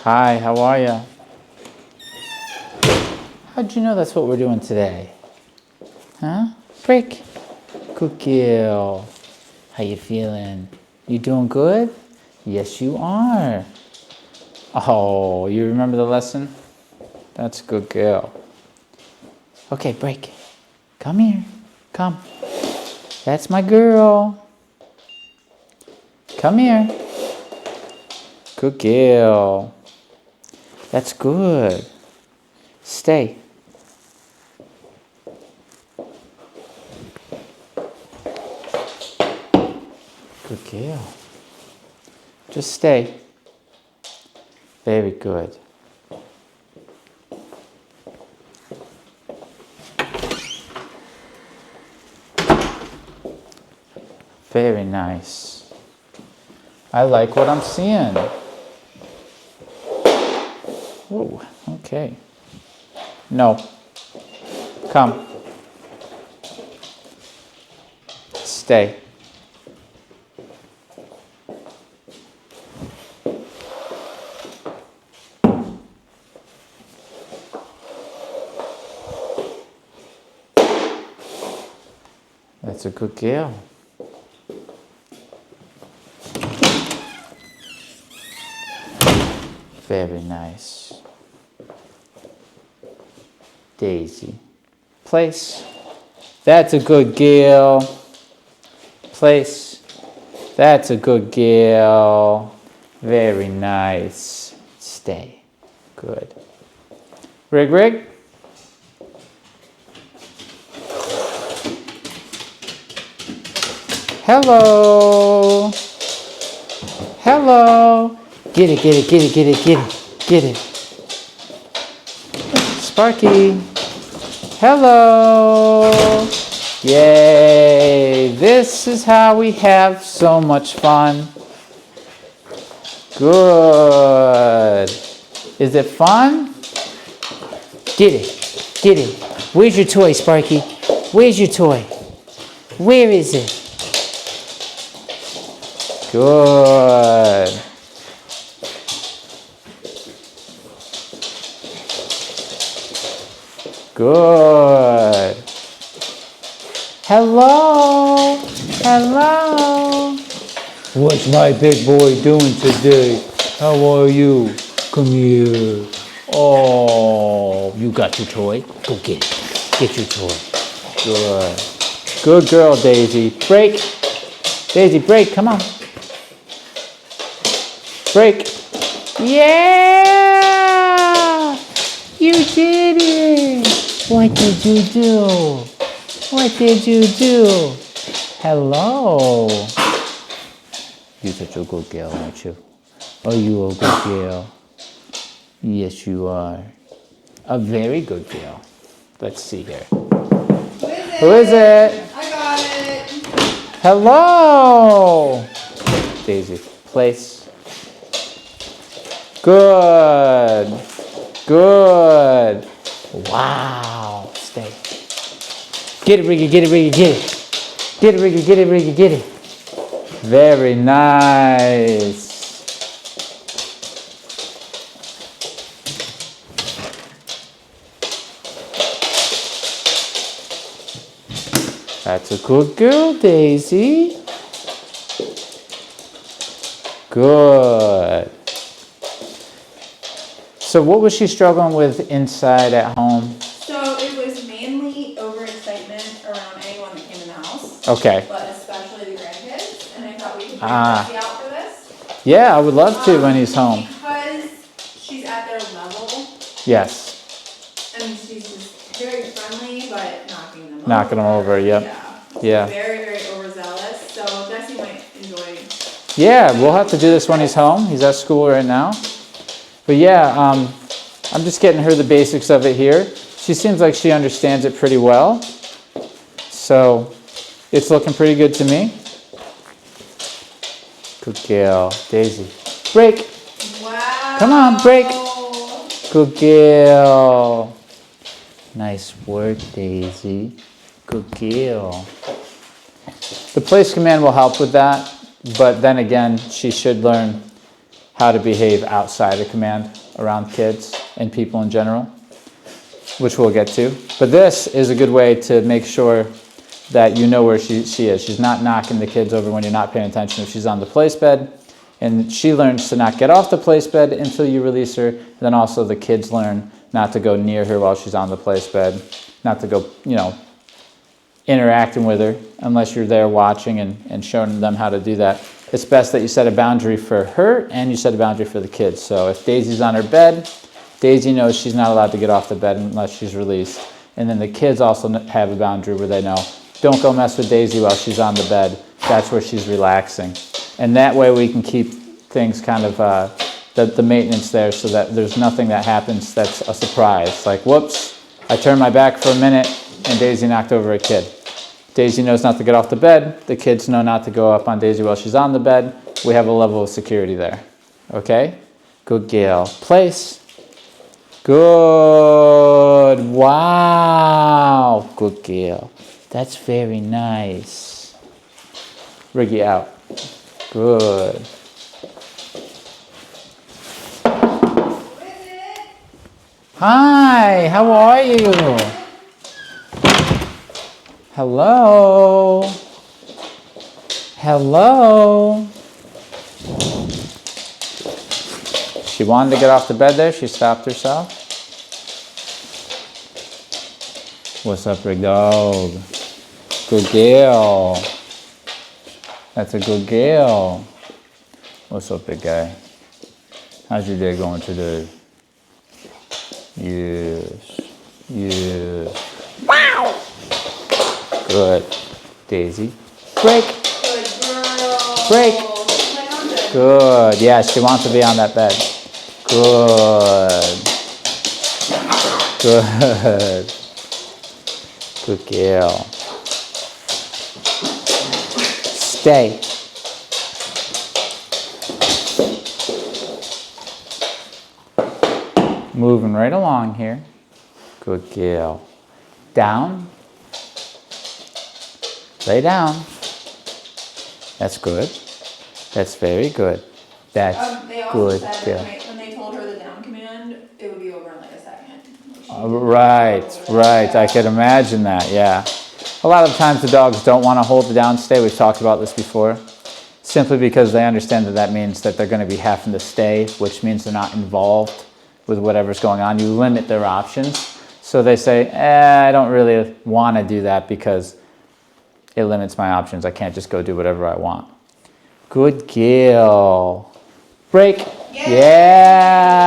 Hi, how are ya? How'd you know that's what we're doing today? Huh? Break. Good girl. How you feeling? You doing good? Yes, you are. Oh, you remember the lesson? That's a good girl. Okay, break. Come here. Come. That's my girl. Come here. Good girl. That's good. Stay. Good girl. Just stay. Very good. Very nice. I like what I'm seeing. Whoa, okay. No. Come. Stay. That's a good girl. Very nice. Daisy. Place. That's a good girl. Place. That's a good girl. Very nice. Stay. Good. Rig, rig. Hello. Hello. Get it, get it, get it, get it, get it, get it. Sparky. Hello. Yay. This is how we have so much fun. Good. Is it fun? Get it, get it. Where's your toy, Sparky? Where's your toy? Where is it? Good. Good. Hello. Hello. What's my big boy doing today? How are you? Come here. Oh, you got your toy? Go get it. Get your toy. Good. Good girl, Daisy. Break. Daisy, break. Come on. Break. Yeah! You did it! What did you do? What did you do? Hello. You're such a good girl, aren't you? Are you a good girl? Yes, you are. A very good girl. Let's see here. Who is it? I got it. Hello. Daisy, place. Good. Good. Wow. Stay. Get it, Riggy, get it, Riggy, get it. Get it, Riggy, get it, Riggy, get it. Very nice. That's a good girl, Daisy. Good. So what was she struggling with inside at home? So it was mainly overexcitement around anyone that came in the house. Okay. But especially the grandkids. And I thought we could bring Jesse out for this. Yeah, I would love to when he's home. Because she's at their level. Yes. And she's just very friendly, but knocking them over. Knocking them over, yep. Yeah. Very, very overzealous. So Jesse might enjoy. Yeah, we'll have to do this when he's home. He's at school right now. But yeah, I'm just getting her the basics of it here. She seems like she understands it pretty well. So it's looking pretty good to me. Good girl. Daisy. Break. Wow. Come on, break. Good girl. Nice work, Daisy. Good girl. The place command will help with that, but then again, she should learn how to behave outside of command around kids and people in general, which we'll get to. But this is a good way to make sure that you know where she is. She's not knocking the kids over when you're not paying attention if she's on the place bed. And she learns to not get off the place bed until you release her. And then also the kids learn not to go near her while she's on the place bed, not to go, interacting with her unless you're there watching and showing them how to do that. It's best that you set a boundary for her and you set a boundary for the kids. So if Daisy's on her bed, Daisy knows she's not allowed to get off the bed unless she's released. And then the kids also have a boundary where they know, don't go mess with Daisy while she's on the bed. That's where she's relaxing. And that way we can keep things kind of, the maintenance there so that there's nothing that happens that's a surprise. Like, whoops, I turned my back for a minute and Daisy knocked over a kid. Daisy knows not to get off the bed. The kids know not to go up on Daisy while she's on the bed. We have a level of security there. Okay? Good girl. Place. Good. Wow. Good girl. That's very nice. Riggy out. Good. Hi, how are you? Hello? Hello? She wanted to get off the bed there. She stopped herself. What's up, big dog? Good girl. That's a good girl. What's up, big guy? How's your day going today? Yes. Yes. Wow! Good. Daisy. Break. Good girl. Break. Good. Yeah, she wants to be on that bed. Good. Good. Good girl. Stay. Moving right along here. Good girl. Down. Lay down. That's good. That's very good. That's They also good. said Girl. that when they told her the down command, it would be over in like a second. Right. I could imagine that, yeah. A lot of times the dogs don't want to hold the down stay. We've talked about this before. Simply because they understand that means that they're going to be having to stay, which means they're not involved with whatever's going on. You limit their options. So they say, I don't really want to do that because it limits my options. I can't just go do whatever I want. Good girl. Break. Yeah.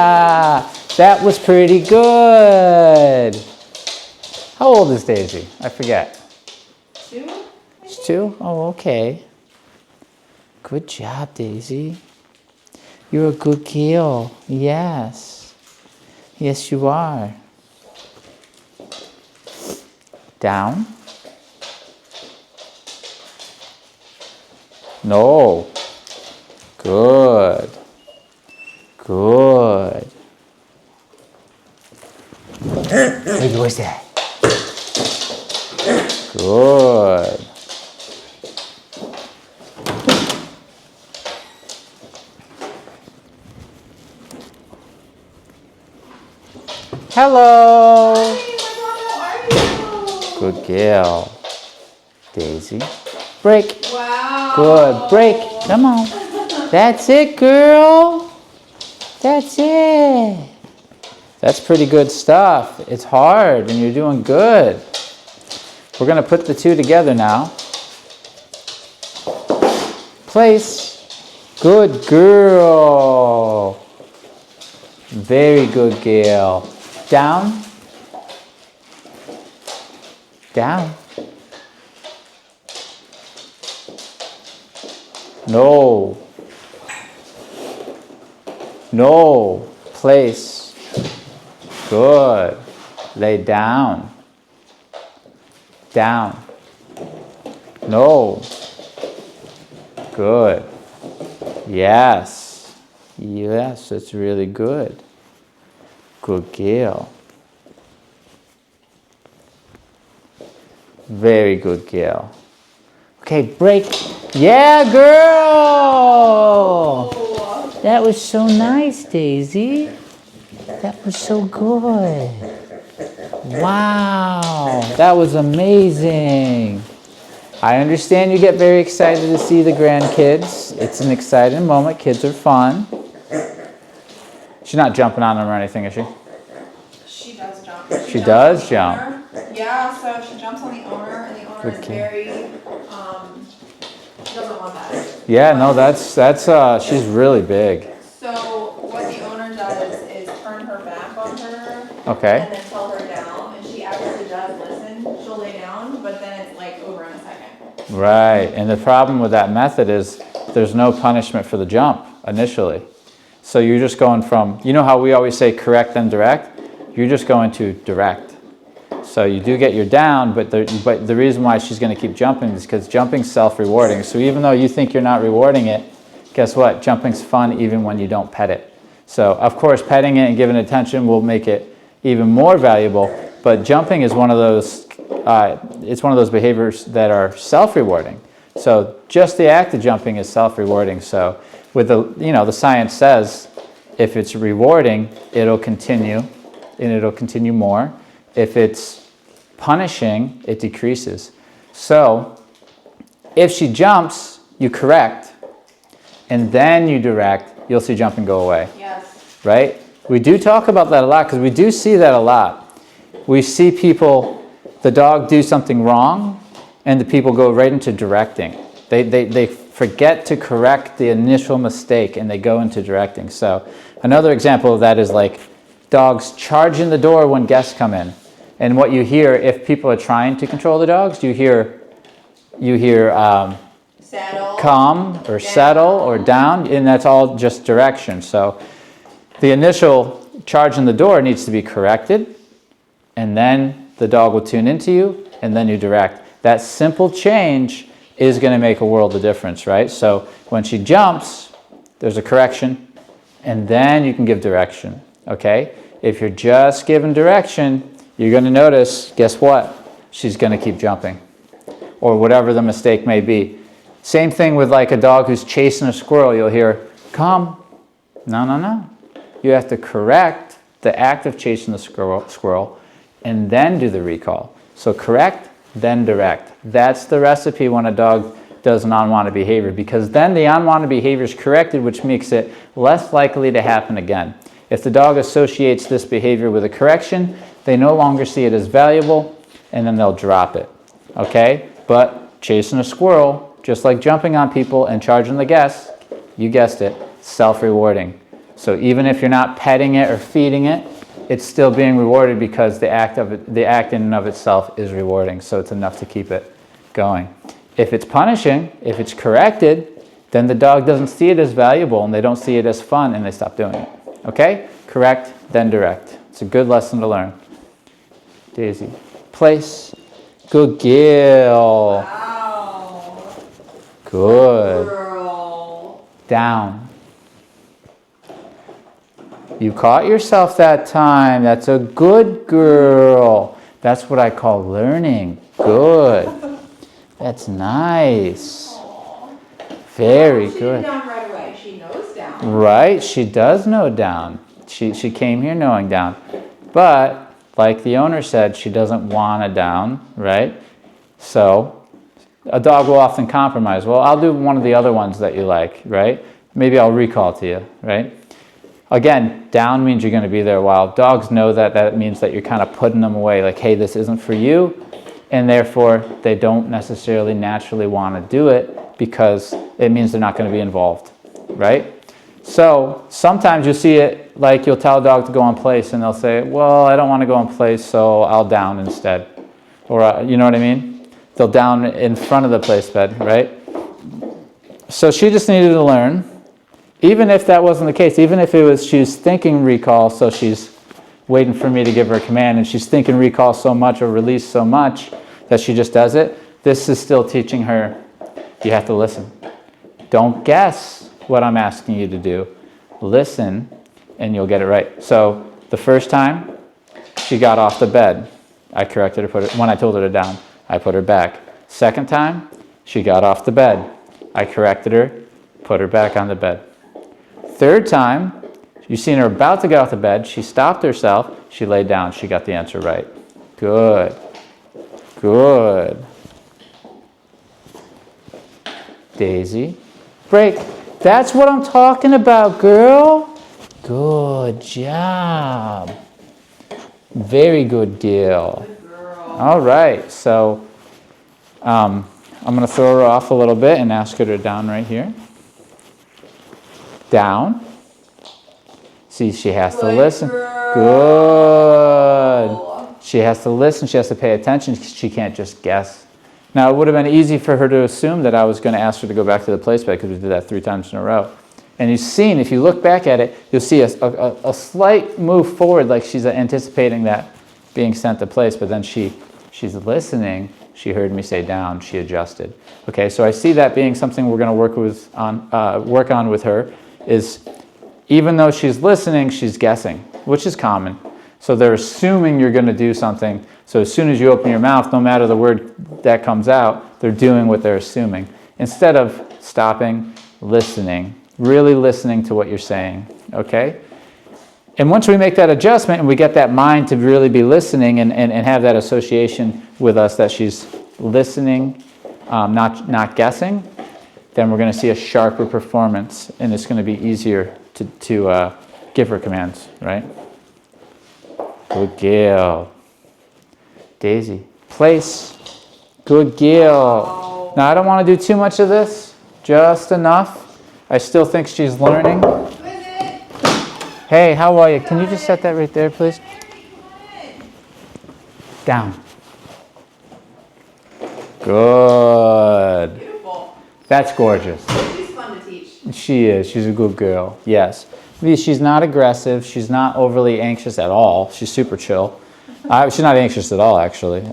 That was pretty good. How old is Daisy? I forget. 2? She's 2? Oh, okay. Good job, Daisy. You're a good girl. Yes. Yes, you are. Down. No. Good. Good. Baby, what's that? Good. Hello. Good girl. Daisy. Break. Wow. Good. Break. Come on. That's it, girl. That's it. That's pretty good stuff. It's hard and you're doing good. We're going to put the two together now. Place. Good girl. Very good girl. Down. Down. No. No. Place. Good. Lay down. Down. No. Good. Yes. Yes, that's really good. Good girl. Very good girl. Okay, break. Yeah, girl! That was so nice, Daisy. That was so good. Wow, that was amazing. I understand you get very excited to see the grandkids. It's an exciting moment. Kids are fun. She's not jumping on them or anything, is she? She does jump. She does jump. Owner. Yeah, so she jumps on the owner, and the owner is very, doesn't want that. Yeah, no, that's she's really big. So what the owner does is turn her back on her. Okay. And then tell her down, and she actually does listen. She'll lay down, but then it's like over in a second. Right, and the problem with that method is there's no punishment for the jump initially. So you're just going from, you know how we always say correct then direct? You're just going to direct. So you do get your down, but the reason why she's going to keep jumping is because jumping's self-rewarding. So even though you think you're not rewarding it, guess what? Jumping's fun even when you don't pet it. So of course, petting it and giving it attention will make it even more valuable. But jumping is one of those, it's one of those behaviors that are self-rewarding. So just the act of jumping is self-rewarding. So with the, the science says if it's rewarding, it'll continue and it'll continue more. If it's punishing, it decreases. So if she jumps, you correct, and then you direct, you'll see jumping go away. Yes. Right? We do talk about that a lot because we do see that a lot. We see people, the dog do something wrong, and the people go right into directing. They forget to correct the initial mistake, and they go into directing. So another example of that is like dogs charge in the door when guests come in. And what you hear, if people are trying to control the dogs, you hear Saddle, come or down. settle or down, and that's all just direction. So the initial charge in the door needs to be corrected, and then the dog will tune into you, and then you direct. That simple change is going to make a world of difference, right? So when she jumps, there's a correction, and then you can give direction, okay? If you're just giving direction, you're going to notice, guess what? She's going to keep jumping, or whatever the mistake may be. Same thing with like a dog who's chasing a squirrel. You'll hear, come. No, no, no. You have to correct the act of chasing the squirrel and then do the recall. So correct, then direct. That's the recipe when a dog does an unwanted behavior, because then the unwanted behavior is corrected, which makes it less likely to happen again. If the dog associates this behavior with a correction, they no longer see it as valuable, and then they'll drop it, okay? But chasing a squirrel, just like jumping on people and charging the guests, you guessed it, self-rewarding. So even if you're not petting it or feeding it, it's still being rewarded because the act in and of itself is rewarding, so it's enough to keep it going. If it's punishing, if it's corrected, then the dog doesn't see it as valuable and they don't see it as fun and they stop doing it. Okay? Correct, then direct. It's a good lesson to learn. Daisy. Place. Good girl. Wow. Good. Girl. Down. You caught yourself that time. That's a good girl. That's what I call learning. Good. That's nice. Aww. Very She good. did down right away. She knows down. Right, she does know down. She came here knowing down. But like the owner said, she doesn't want a down, right? So a dog will often compromise. Well, I'll do one of the other ones that you like, right? Maybe I'll recall to you, right? Again, down means you're going to be there a while. Dogs know that. That means that you're kind of putting them away, like, hey, this isn't for you. And therefore, they don't necessarily naturally want to do it because it means they're not going to be involved, right? So sometimes you'll see it like you'll tell a dog to go on place and they'll say, well, I don't want to go on place, so I'll down instead. Or, you know what I mean? They'll down in front of the place bed, right? So she just needed to learn. Even if that wasn't the case, even if it was she's thinking recall, so she's waiting for me to give her a command, and she's thinking recall so much or release so much that she just does it, this is still teaching her you have to listen. Don't guess what I'm asking you to do. Listen, and you'll get it right. So the first time she got off the bed, I corrected her, when I told her to down, I put her back. Second time, she got off the bed. I corrected her, put her back on the bed. Third time, you've seen her about to get off the bed. She stopped herself. She laid down. She got the answer right. Good. Good. Daisy, break. That's what I'm talking about, girl. Good job. Very good deal. Good girl. All right, so I'm going to throw her off a little bit and ask her to down right here. Down. See, she has to listen. Good. She has to listen. She has to pay attention. She can't just guess. Now, it would have been easy for her to assume that I was going to ask her to go back to the place bed because we did that 3 times in a row. And you've seen, if you look back at it, you'll see a slight move forward, like she's anticipating that being sent to place, but then she's listening. She heard me say down. She adjusted. Okay, so I see that being something we're going to work on with her, is even though she's listening, she's guessing, which is common. So they're assuming you're going to do something. So as soon as you open your mouth, no matter the word that comes out, they're doing what they're assuming. Instead of stopping, listening, really listening to what you're saying, okay? And once we make that adjustment and we get that mind to really be listening and have that association with us that she's listening, not guessing, then we're going to see a sharper performance, and it's going to be easier to give her commands, right? Good girl. Daisy, place. Good girl. Now, I don't want to do too much of this, just enough. I still think she's learning. Hey, how are you? Can you just set that right there, please? Down. Good. Beautiful. That's gorgeous. She's fun to teach. She is. She's a good girl. Yes. She's not aggressive. She's not overly anxious at all. She's super chill. She's not anxious at all, actually.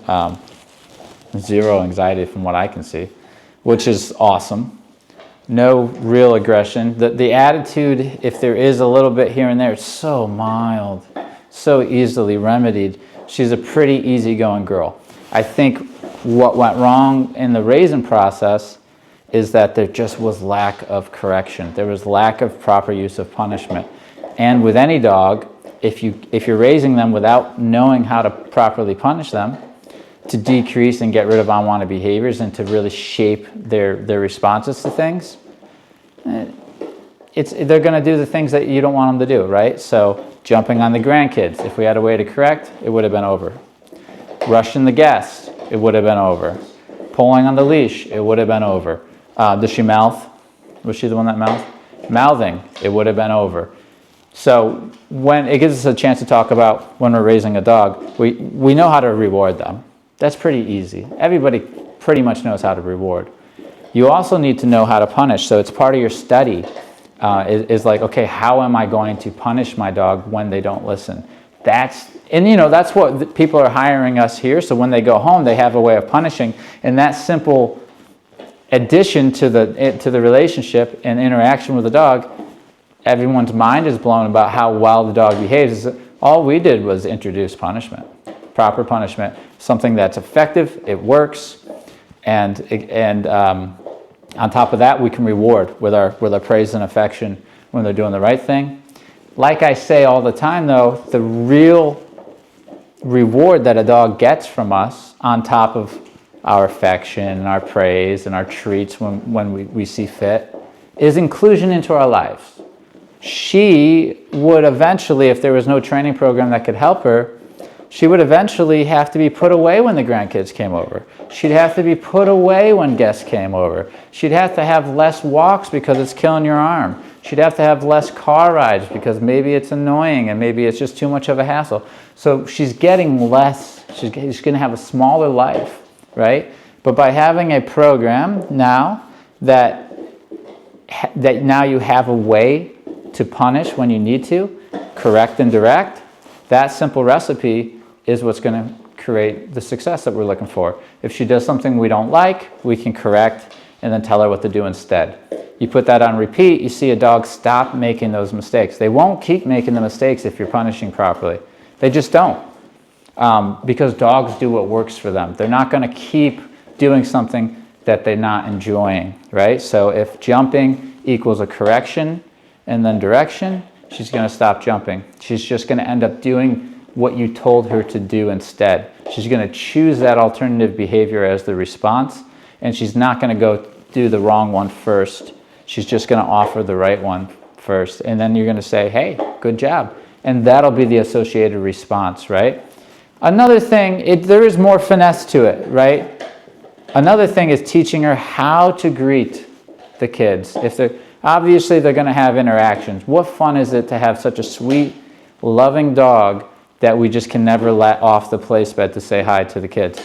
Zero anxiety from what I can see, which is awesome. No real aggression. The attitude, if there is a little bit here and there, it's so mild, so easily remedied. She's a pretty easygoing girl. I think what went wrong in the raising process is that there just was lack of correction. There was lack of proper use of punishment. And with any dog, if you're raising them without knowing how to properly punish them, to decrease and get rid of unwanted behaviors and to really shape their responses to things, they're going to do the things that you don't want them to do, right? So jumping on the grandkids, if we had a way to correct, it would have been over. Rushing the guest, it would have been over. Pulling on the leash, it would have been over. Does she mouth? Was she the one that mouthed? Mouthing, it would have been over. So when it gives us a chance to talk about when we're raising a dog, we know how to reward them. That's pretty easy. Everybody pretty much knows how to reward. You also need to know how to punish. So it's part of your study. Is like, okay, how am I going to punish my dog when they don't listen? That's what people are hiring us here. So when they go home, they have a way of punishing, and that simple addition to the relationship and interaction with the dog, everyone's mind is blown about how well the dog behaves. All we did was introduce punishment, proper punishment, something that's effective, it works, and on top of that, we can reward with our praise and affection when they're doing the right thing. Like I say all the time, though, the real reward that a dog gets from us, on top of our affection and our praise and our treats when we see fit, is inclusion into our lives. She would eventually, if there was no training program that could help her, she would eventually have to be put away when the grandkids came over. She'd have to be put away when guests came over. She'd have to have less walks because it's killing your arm. She'd have to have less car rides because maybe it's annoying and maybe it's just too much of a hassle. So she's getting less. She's going to have a smaller life, right? But by having a program now that now you have a way to punish when you need to, correct and direct, that simple recipe is what's going to create the success that we're looking for. If she does something we don't like, we can correct and then tell her what to do instead. You put that on repeat, you see a dog stop making those mistakes. They won't keep making the mistakes if you're punishing properly. They just don't. Because dogs do what works for them. They're not going to keep doing something that they're not enjoying, right? So if jumping equals a correction and then direction, she's going to stop jumping. She's just going to end up doing what you told her to do instead. She's going to choose that alternative behavior as the response, and she's not going to go do the wrong one first. She's just going to offer the right one first, and then you're going to say, hey, good job. And that'll be the associated response, right? Another thing, there is more finesse to it, right? Another thing is teaching her how to greet the kids. Obviously they're going to have interactions. What fun is it to have such a sweet, loving dog that we just can never let off the place bed to say hi to the kids?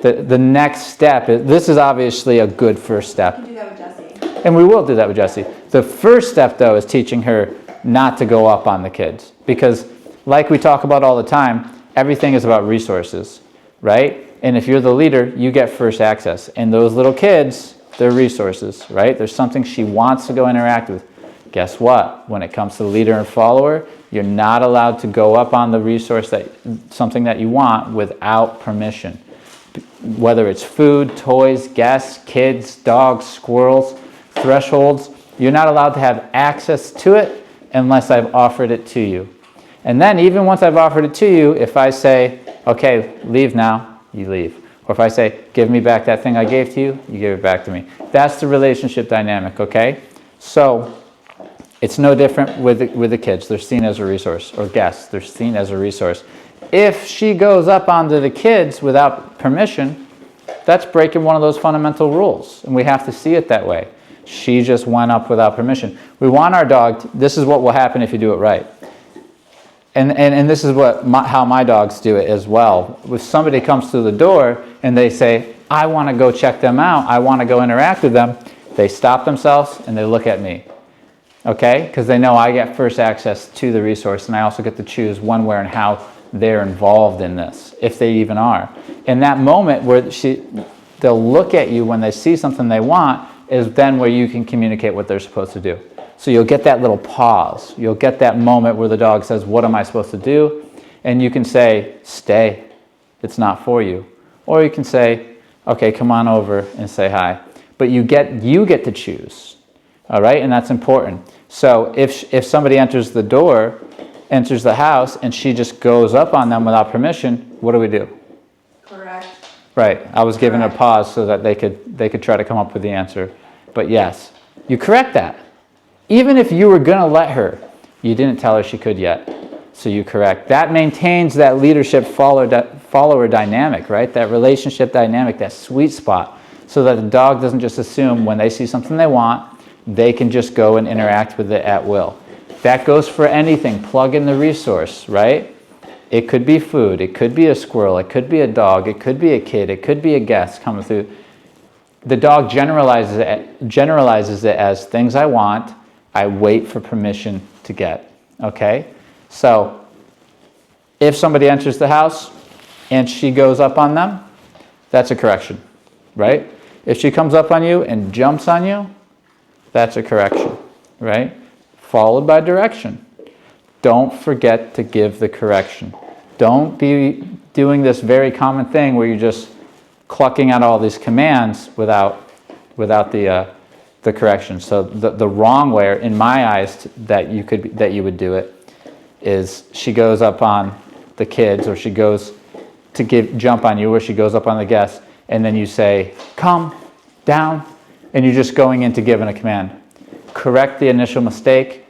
The next step, this is obviously a good first step. You can do that with Jessie. And we will do that with Jessie. The first step, though, is teaching her not to go up on the kids. Because like we talk about all the time, everything is about resources, right? And if you're the leader, you get first access. And those little kids, they're resources, right? There's something she wants to go interact with. Guess what? When it comes to leader and follower, you're not allowed to go up on the resource, something that you want, without permission. Whether it's food, toys, guests, kids, dogs, squirrels, thresholds, you're not allowed to have access to it unless I've offered it to you. And then even once I've offered it to you, if I say, okay, leave now, you leave. Or if I say, give me back that thing I gave to you, you give it back to me. That's the relationship dynamic, okay? So it's no different with the kids. They're seen as a resource. Or guests, they're seen as a resource. If she goes up onto the kids without permission, that's breaking one of those fundamental rules. And we have to see it that way. She just went up without permission. We want our dog, this is what will happen if you do it right. And this is how my dogs do it as well. If somebody comes through the door and they say, I want to go check them out, I want to go interact with them, they stop themselves and they look at me. Okay? Because they know I get first access to the resource, and I also get to choose when, where, and how they're involved in this, if they even are. In that moment where they'll look at you when they see something they want, is then where you can communicate what they're supposed to do. So you'll get that little pause. You'll get that moment where the dog says, what am I supposed to do? And you can say, stay. It's not for you. Or you can say, okay, come on over and say hi. But you get to choose. All right? And that's important. So if somebody enters the house, and she just goes up on them without permission, what do we do? Correct. Right. I was giving a pause so that they could try to come up with the answer. But yes, you correct that. Even if you were going to let her, you didn't tell her she could yet. So you correct. That maintains that leadership follower dynamic, right? That relationship dynamic, that sweet spot, so that the dog doesn't just assume when they see something they want, they can just go and interact with it at will. That goes for anything. Plug in the resource, right? It could be food. It could be a squirrel. It could be a dog. It could be a kid. It could be a guest coming through. The dog generalizes it as things I want, I wait for permission to get. Okay? So if somebody enters the house and she goes up on them, that's a correction, right? If she comes up on you and jumps on you, that's a correction, right? Followed by direction. Don't forget to give the correction. Don't be doing this very common thing where you're just clucking out all these commands without the correction. So the wrong way, in my eyes, that you would do it is she goes up on the kids, or she goes to jump on you, or she goes up on the guests, and then you say, come down, and you're just going into giving a command. Correct the initial mistake,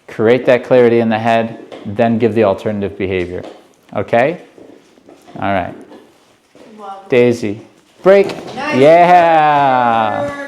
create that clarity in the head, then give the alternative behavior. Okay? All right. Daisy. Break. Nice. Yeah.